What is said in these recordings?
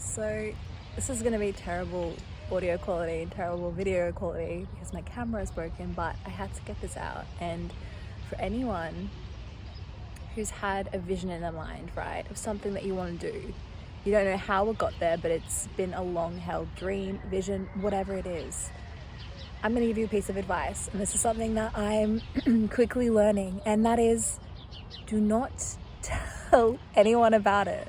So this is going to be terrible audio quality and terrible video quality because my camera is broken, but I had to get this out. And for anyone who's had a vision in their mind, right, of something that you want to do, you don't know how it got there, but it's been a long-held dream, vision, whatever it is. I'm going to give you a piece of advice, and this is something that I'm quickly learning, and that is, do not tell anyone about it.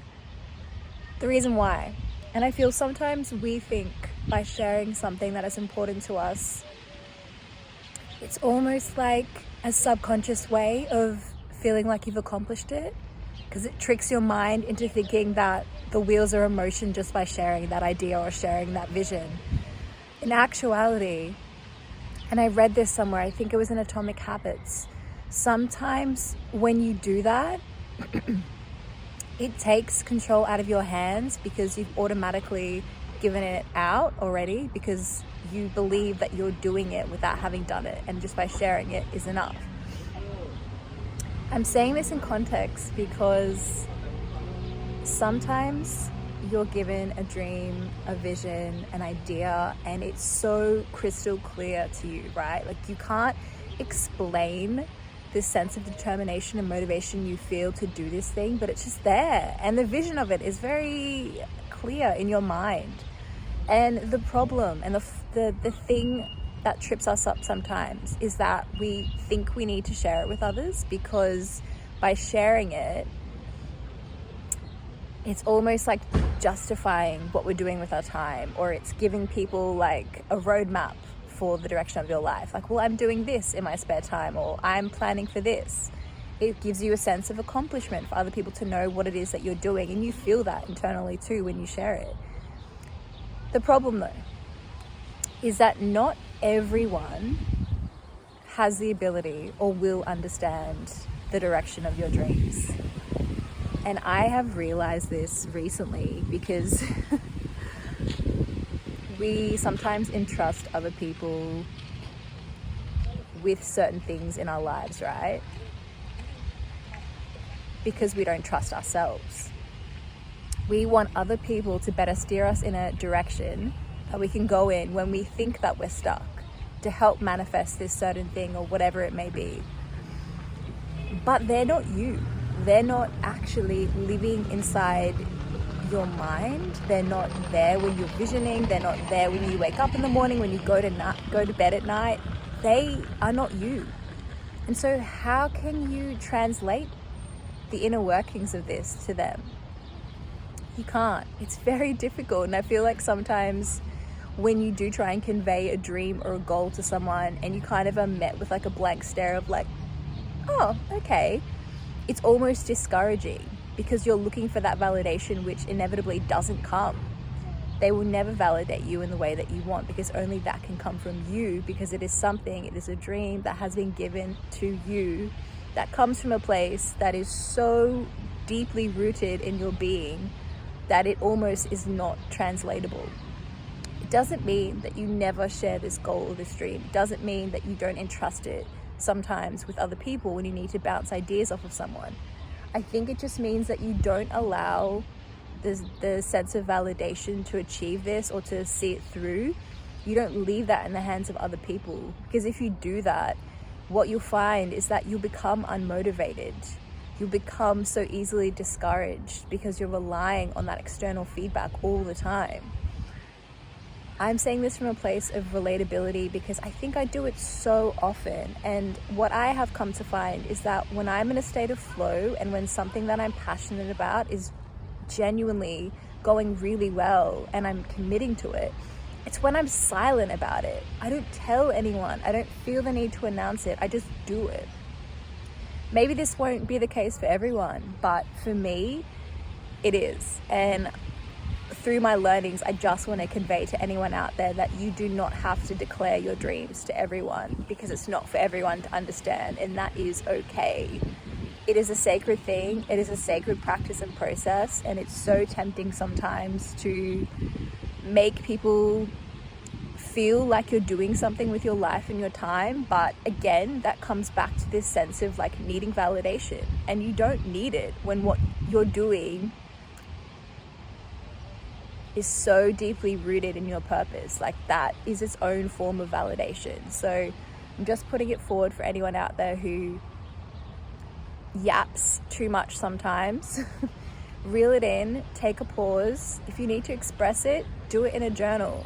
The reason why, and I feel sometimes we think by sharing something that is important to us, it's almost like a subconscious way of feeling like you've accomplished it, because it tricks your mind into thinking that the wheels are in motion just by sharing that idea or sharing that vision. In actuality, and I read this somewhere, I think it was in Atomic Habits, sometimes when you do that, it takes control out of your hands because you've automatically given it out already, because you believe that you're doing it without having done it, and just by sharing it is enough. I'm saying this in context because sometimes you're given a dream, a vision, an idea, and it's so crystal clear to you, right? Like, you can't explain this sense of determination and motivation you feel to do this thing, but it's just there. And the vision of it is very clear in your mind. And the problem and the thing that trips us up sometimes is that we think we need to share it with others, because by sharing it, it's almost like justifying what we're doing with our time, or it's giving people like a roadmap for the direction of your life. Like, well, I'm doing this in my spare time, or I'm planning for this. It gives you a sense of accomplishment for other people to know what it is that you're doing, and you feel that internally too when you share it. The problem though is that not everyone has the ability or will understand the direction of your dreams. And I have realized this recently because we sometimes entrust other people with certain things in our lives, right? Because we don't trust ourselves. We want other people to better steer us in a direction that we can go in when we think that we're stuck, to help manifest this certain thing or whatever it may be. But they're not you. They're not actually living inside your mind. They're not there when you're visioning. They're not there when you wake up in the morning, when you go to bed at night. They are not you. And so how can you translate the inner workings of this to them? You can't. It's very difficult. And I feel like sometimes when you do try and convey a dream or a goal to someone, and you kind of are met with like a blank stare of like, oh, okay, it's almost discouraging, because you're looking for that validation, which inevitably doesn't come. They will never validate you in the way that you want, because only that can come from you, because it is a dream that has been given to you, that comes from a place that is so deeply rooted in your being that it almost is not translatable. It doesn't mean that you never share this goal or this dream. It doesn't mean that you don't entrust it sometimes with other people when you need to bounce ideas off of someone. I think it just means that you don't allow the sense of validation to achieve this or to see it through. You don't leave that in the hands of other people, because if you do that, what you'll find is that you'll become unmotivated. You'll become so easily discouraged because you're relying on that external feedback all the time. I'm saying this from a place of relatability because I think I do it so often. And what I have come to find is that when I'm in a state of flow, and when something that I'm passionate about is genuinely going really well and I'm committing to it, it's when I'm silent about it. I don't tell anyone. I don't feel the need to announce it. I just do it. Maybe this won't be the case for everyone, but for me, it is. And through my learnings, I just want to convey to anyone out there that you do not have to declare your dreams to everyone, because it's not for everyone to understand, and that is okay. It is a sacred thing. It is a sacred practice and process, and it's so tempting sometimes to make people feel like you're doing something with your life and your time. But again, that comes back to this sense of like needing validation, and you don't need it when what you're doing is so deeply rooted in your purpose. Like, that is its own form of validation. So I'm just putting it forward for anyone out there who yaps too much sometimes. Reel it in, take a pause. If you need to express it, do it in a journal.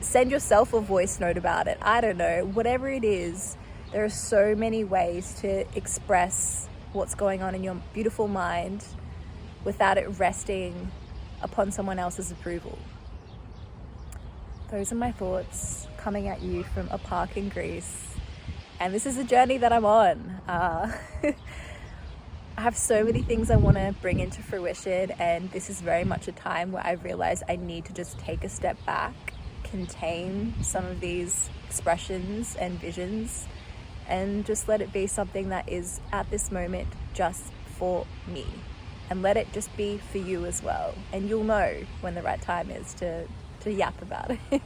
Send yourself a voice note about it. I don't know, whatever it is. There are so many ways to express what's going on in your beautiful mind without it resting upon someone else's approval. Those are my thoughts coming at you from a park in Greece. And this is a journey that I'm on. I have so many things I want to bring into fruition, and this is very much a time where I realize I need to just take a step back, contain some of these expressions and visions, and just let it be something that is at this moment just for me, and let it just be for you as well. And you'll know when the right time is to yap about it.